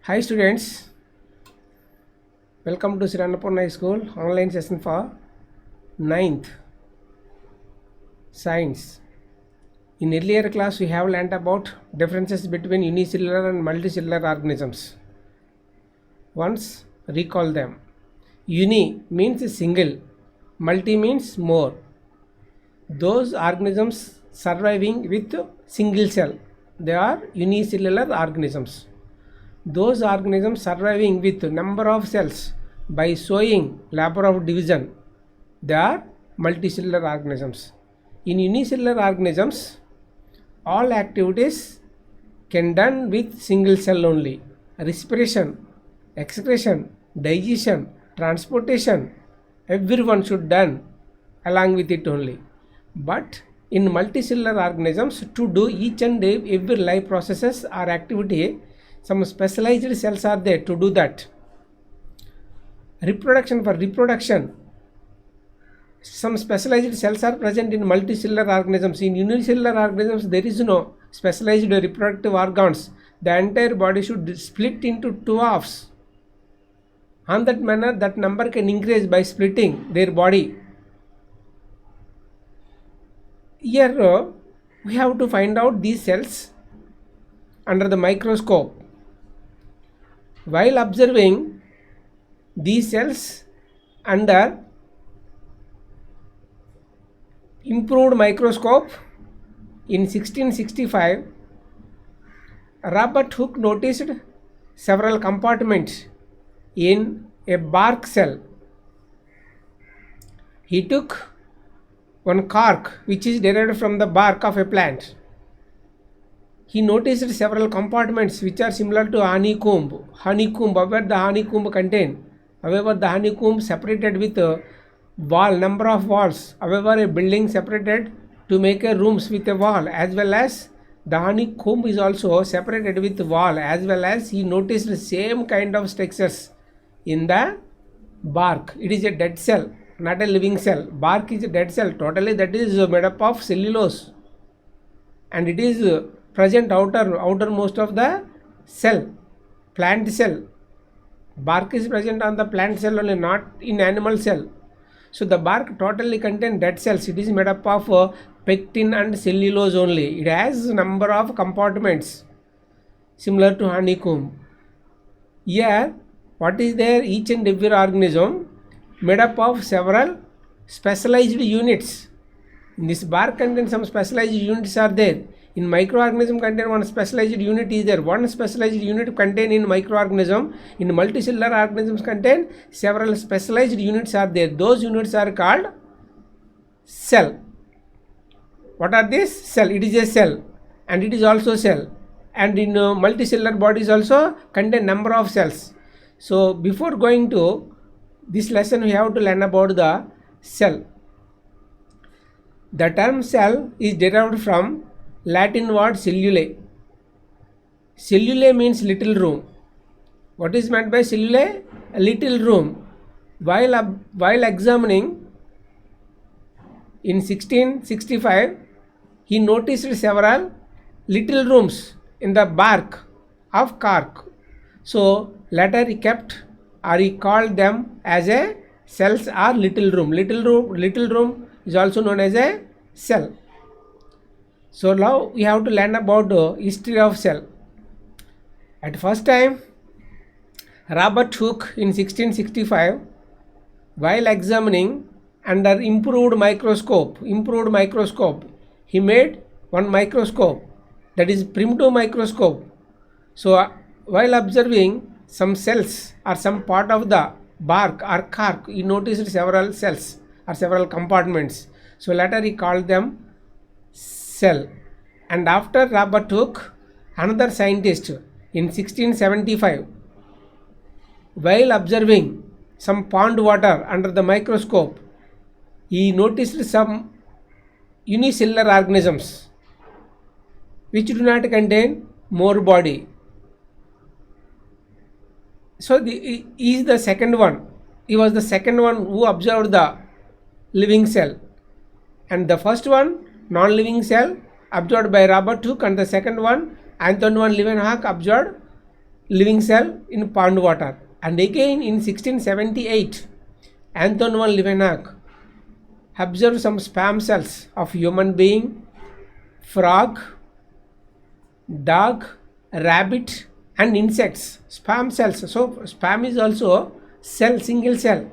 Hi students, welcome to Sri Annapurna High School online session for 9th Science. In earlier class we have learnt about differences between unicellular and multicellular organisms. Once recall them. Uni means single, multi means more. Those organisms surviving with single cell, they are unicellular organisms. Those organisms surviving with number of cells by showing labor of division, they are multicellular organisms. In unicellular organisms, all activities can done with single cell only. Respiration, excretion, digestion, transportation, everyone should done along with it only. But in multicellular organisms, to do each and every life processes or activity, some specialized cells are there to do that. Reproduction, for reproduction, some specialized cells are present in multicellular organisms. In unicellular organisms, there is no specialized reproductive organs. The entire body should split into two halves. On that manner, that number can increase by splitting their body. Here we have to find out these cells under the microscope. While observing these cells under improved microscope in 1665, Robert Hooke noticed several compartments in a bark cell. He took one cork which is derived from the bark of a plant. He noticed several compartments which are similar to honeycomb. Honeycomb, however the honeycomb contain, however the honeycomb separated with a wall, number of walls, however a building separated to make a rooms with a wall, as well as the honeycomb is also separated with wall, as well as he noticed the same kind of structures in the bark. It is a dead cell, not a living cell. Bark is a dead cell, totally that is made up of cellulose, and it is present outermost of the cell, plant cell. Bark is present on the plant cell only, not in animal cell. So the bark totally contains dead cells. It is made up of pectin and cellulose only. It has number of compartments similar to honeycomb. Here what is there? Each and every organism made up of several specialized units. In this bark contains some specialized units are there. In microorganism contain one specialized unit is there. One specialized unit contained in microorganism. In multicellular organisms contain several specialized units are there. Those units are called cell. What are these? Cell. It is a cell and it is also cell. And in multicellular bodies also contain number of cells. So before going to this lesson, we have to learn about the cell. The term cell is derived from Latin word cellulae. Cellulae means little room. What is meant by cellulae? A little room. While examining in 1665, he noticed several little rooms in the bark of cork. So later he kept or he called them as a cells or little room. Little room is also known as a cell. So now we have to learn about the history of cell. At first time, Robert Hooke in 1665, while examining under improved microscope, he made one microscope, that is primitive microscope. So while observing some cells or some part of the bark or cork, he noticed several cells or several compartments. So later he called them cell. And after Robert Hooke, another scientist in 1675, while observing some pond water under the microscope, he noticed some unicellular organisms which do not contain more body. So he is the second one. He was the second one who observed the living cell, and the first one non-living cell observed by Robert Hooke, and the second one Anton van Leeuwenhoek observed living cell in pond water. And again in 1678, Anton van Leeuwenhoek observed some sperm cells of human being, frog, dog, rabbit and insects. Sperm cells. So sperm is also cell, single cell.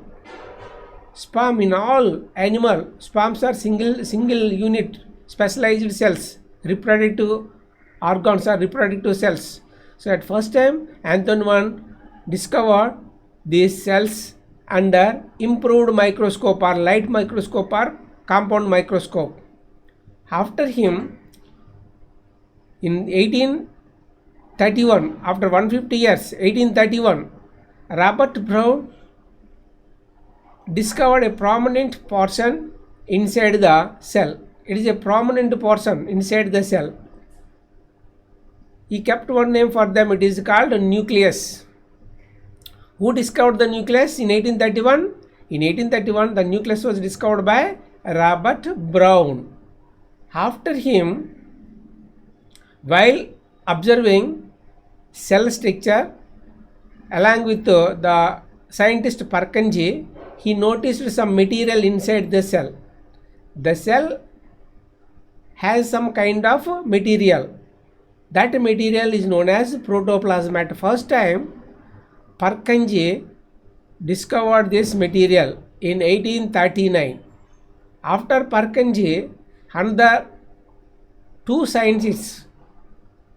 Sperm in all animal, sperms are single unit specialized cells, reproductive organs or reproductive cells. So at first time Anton van discovered these cells under improved microscope or light microscope or compound microscope. After him, in 1831, after 150 years, 1831, Robert Brown discovered a prominent portion inside the cell. It is a prominent portion inside the cell. He kept one name for them. It is called nucleus. Who discovered the nucleus in 1831? In 1831, the nucleus was discovered by Robert Brown. After him, while observing cell structure along with the scientist Purkinje, he noticed some material inside the cell. The cell has some kind of material. That material is known as protoplasm. At first time, Purkinje discovered this material in 1839. After Purkinje, another two scientists,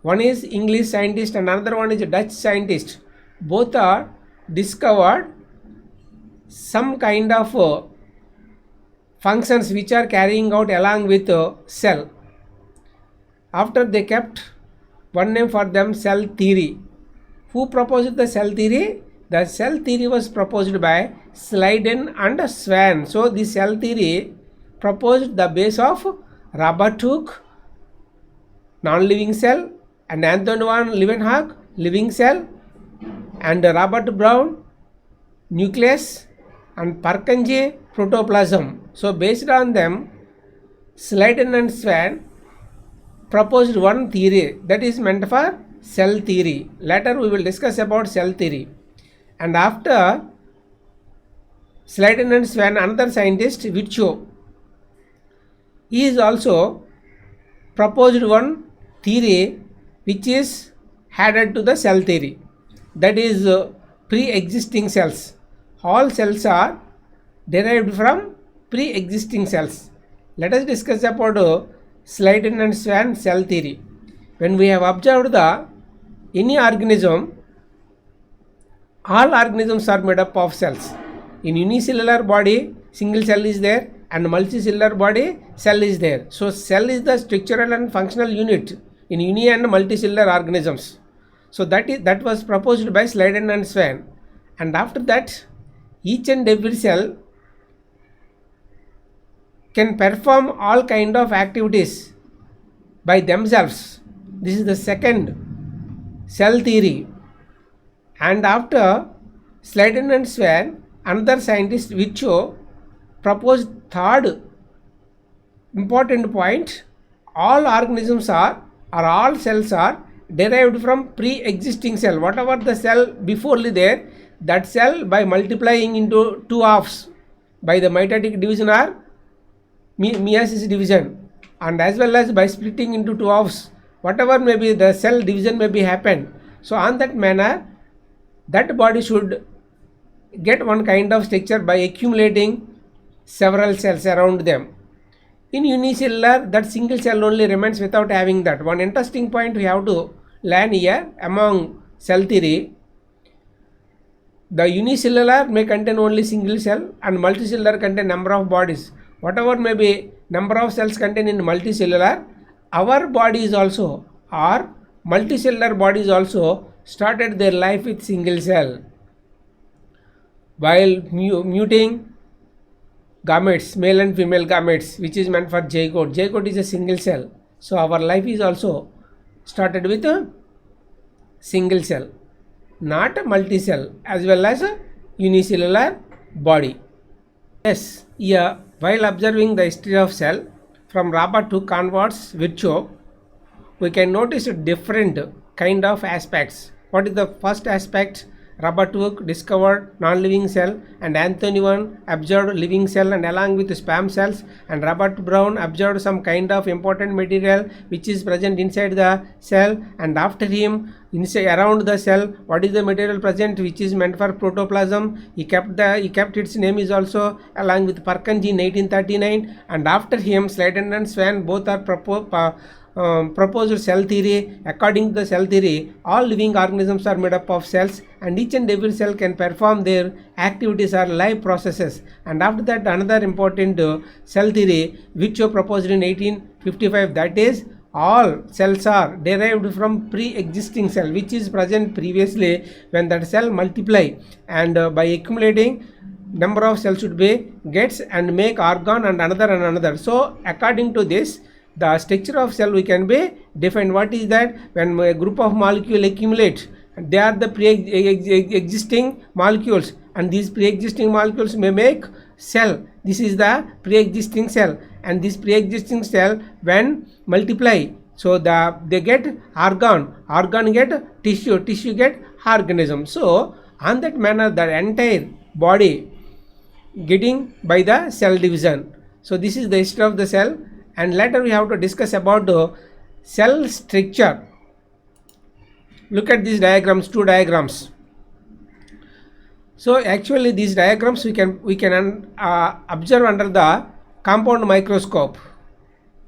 one is English scientist and another one is a Dutch scientist, both are discovered some kind of functions which are carrying out along with cell. After they kept one name for them, cell theory. Who proposed the cell theory? The cell theory was proposed by Sladen and Swan. So the cell theory proposed the base of Robert Hooke, non-living cell, and Anton van Leeuwenhoek, living cell, and Robert Brown, nucleus, and Purkinje, protoplasm. So based on them, Sladen and Swan proposed one theory that is meant for cell theory. Later we will discuss about cell theory. And after Sladen and Swan, another scientist, Virchow, he is also proposed one theory which is added to the cell theory, that is pre-existing cells. All cells are derived from pre-existing cells. Let us discuss about Sladen and Swan cell theory. When we have observed any organism, all organisms are made up of cells. In unicellular body, single cell is there, and multicellular body, cell is there. So cell is the structural and functional unit in uni and multicellular organisms. So that was proposed by Sladen and Swan. And after that, each and every cell can perform all kind of activities by themselves. This is the second cell theory. And after Sladen and Swan, another scientist Virchow proposed third important point: all organisms are, or all cells are derived from pre-existing cell. Whatever the cell beforely there, that cell by multiplying into two halves by the mitotic division or meiosis division, and as well as by splitting into two halves, whatever may be the cell division may be happened. So on that manner, that body should get one kind of structure by accumulating several cells around them. In unicellular, that single cell only remains without having that. One interesting point we have to learn here among cell theory: the unicellular may contain only single cell and multicellular contain number of bodies. Whatever may be number of cells contained in multicellular, our bodies also, or multicellular bodies also, started their life with single cell. While muting gametes, male and female gametes, which is meant for zygote. Zygote is a single cell. So our life is also started with a single cell, not a multi-cell, as well as a unicellular body. Yes, yeah. While observing the history of cell from Robert Hooke onwards Virchow, we can notice different kind of aspects. What is the first aspect? Robert Hooke discovered non-living cell, and Anthony Van observed living cell, and along with sperm cells, and Robert Brown observed some kind of important material which is present inside the cell, and after him inside around the cell, what is the material present which is meant for protoplasm? He kept its name is also along with Purkinje in 1839, and after him Sladen and Swan both are proposed cell theory. According to the cell theory, all living organisms are made up of cells, and each and every cell can perform their activities or life processes. And after that, another important cell theory which was proposed in 1855, that is, all cells are derived from pre-existing cell which is present previously. When that cell multiply and by accumulating, number of cells should be gets and make organ and another. So according to this, the structure of cell we can be defined. What is that? When a group of molecule accumulate, they are the pre-existing molecules, and these pre-existing molecules may make cell. This is the pre-existing cell, and this pre-existing cell when multiply, so they get organ get tissue get organism. So on that manner, the entire body getting by the cell division. So this is the history of the cell. And later we have to discuss about the cell structure. Look at these diagrams, two diagrams. So actually these diagrams we can observe under the compound microscope.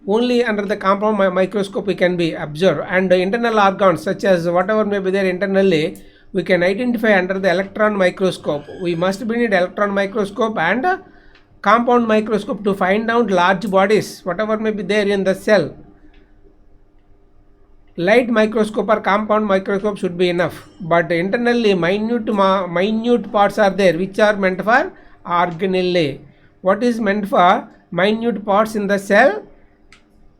Only under the compound microscope we can be observed, and the internal organs such as whatever may be there internally we can identify under the electron microscope. We must be need electron microscope and compound microscope to find out large bodies whatever may be there in the cell. Light microscope or compound microscope should be enough, but internally minute parts are there which are meant for organelle. What is meant for minute parts in the cell,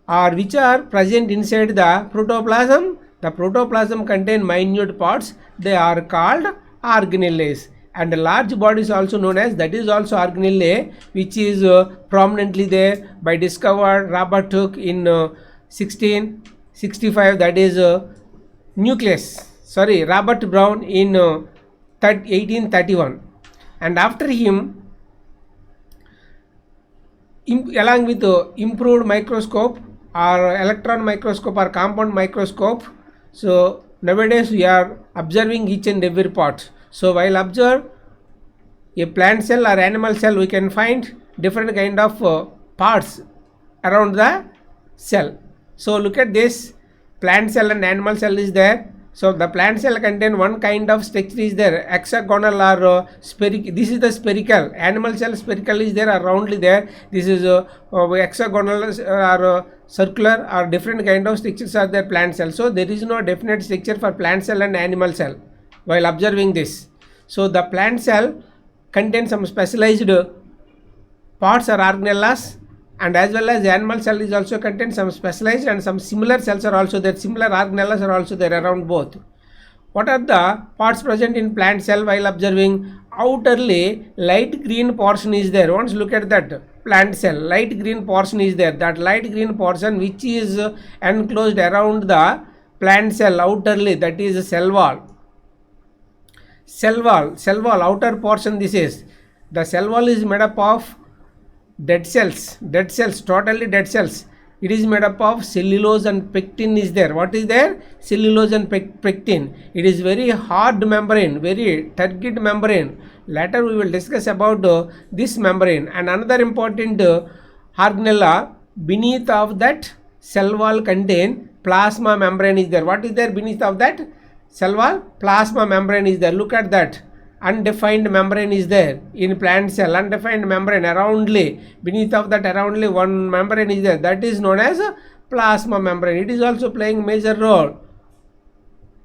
or which are present inside the protoplasm? The protoplasm contain minute parts, they are called organelles. And large bodies also known as, that is also organelle, which is prominently there by discovered Robert Hooke in 1665, that is Robert Brown in 1831. And after him, along with improved microscope or electron microscope or compound microscope, so nowadays we are observing each and every part. So while observe a plant cell or animal cell, we can find different kind of parts around the cell. So look at this, plant cell and animal cell is there. So the plant cell contain one kind of structure is there, hexagonal or spherical. This is the spherical. Animal cell spherical is there or roundly there. This is hexagonal or circular or different kind of structures are there plant cell. So there is no definite structure for plant cell and animal cell while observing this. So the plant cell contains some specialized parts or organelles, and as well as the animal cell is also contains some specialized and some similar cells are also there, similar organelles are also there around both. What are the parts present in plant cell while observing? Outerly light green portion is there. Once look at that plant cell, light green portion is there. That light green portion which is enclosed around the plant cell outerly, that is cell wall. Cell wall, outer portion. This is the cell wall is made up of dead cells, totally dead cells. It is made up of cellulose and pectin is there. What is there? Cellulose and pectin. It is very hard membrane, very turgid membrane. Later we will discuss about this membrane. And another important organelle beneath of that cell wall contain plasma membrane is there. What is there beneath of that cell wall? Plasma membrane is there. Look at that. Undefined membrane is there in plant cell. Undefined membrane aroundly, beneath of that aroundly one membrane is there, that is known as a plasma membrane. It is also playing major role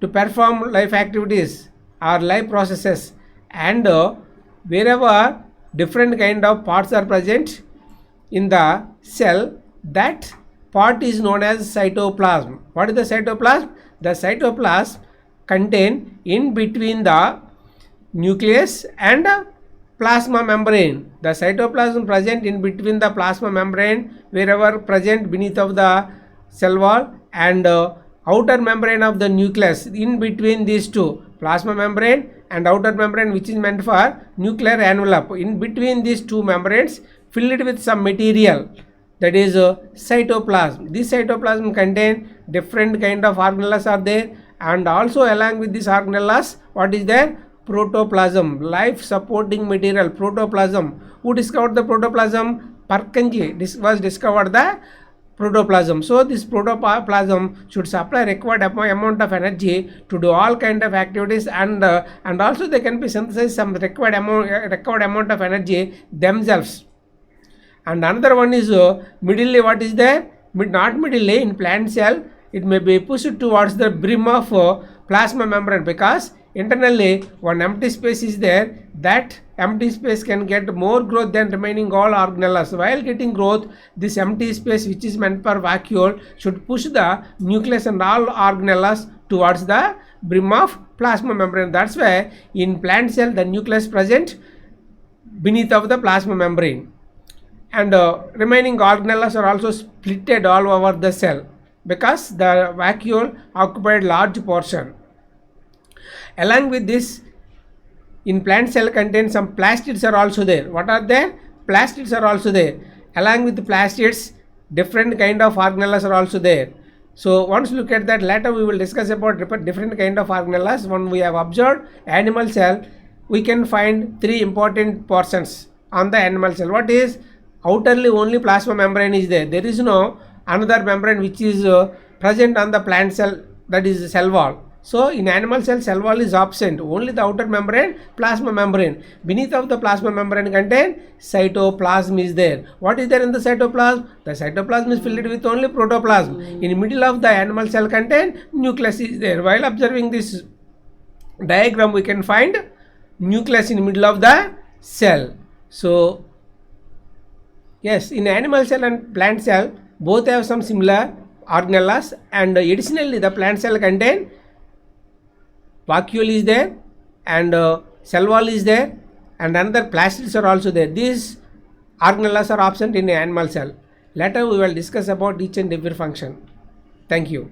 to perform life activities or life processes. And wherever different kind of parts are present in the cell, that part is known as cytoplasm. What is the cytoplasm? The cytoplasm contain in between the nucleus and plasma membrane. The cytoplasm present in between the plasma membrane, wherever present beneath of the cell wall, and outer membrane of the nucleus. In between these two, plasma membrane and outer membrane, which is meant for nuclear envelope, in between these two membranes filled with some material, that is cytoplasm. This cytoplasm contain different kind of organelles are there, and also along with this organelles, what is there? Protoplasm, life supporting material, protoplasm. Who discovered the protoplasm? Purkinje was discovered the protoplasm. So this protoplasm should supply required amount of energy to do all kind of activities, and also they can be synthesized some required amount of energy themselves. And another one is middle. What is there? Not middle, in plant cell it may be pushed towards the brim of plasma membrane, because internally one empty space is there. That empty space can get more growth than remaining all organelles. While getting growth, this empty space, which is meant for vacuole, should push the nucleus and all organelles towards the brim of plasma membrane. That's why in plant cell the nucleus present beneath of the plasma membrane, and remaining organelles are also splitted all over the cell, because the vacuole occupied large portion. Along with this, in plant cell contains some plastids are also there. What are there? Plastids are also there. Along with the plastids, different kind of organelles are also there. So once look at that, later we will discuss about different kind of organelles. When we have observed animal cell, we can find three important portions on the animal cell. What is? Outerly only plasma membrane is there. There is no another membrane which is present on the plant cell, that is cell wall. So in animal cell wall is absent, only the outer membrane, plasma membrane. Beneath of the plasma membrane contain cytoplasm is there. What is there in the cytoplasm? The cytoplasm is filled with only protoplasm. In middle of the animal cell contain nucleus is there. While observing this diagram, we can find nucleus in middle of the cell. So yes, in animal cell and plant cell both have some similar organelles, and additionally the plant cell contain vacuole is there, and cell wall is there, and another plastids are also there. These organelles are absent in animal cell. Later we will discuss about each and every function. Thank you.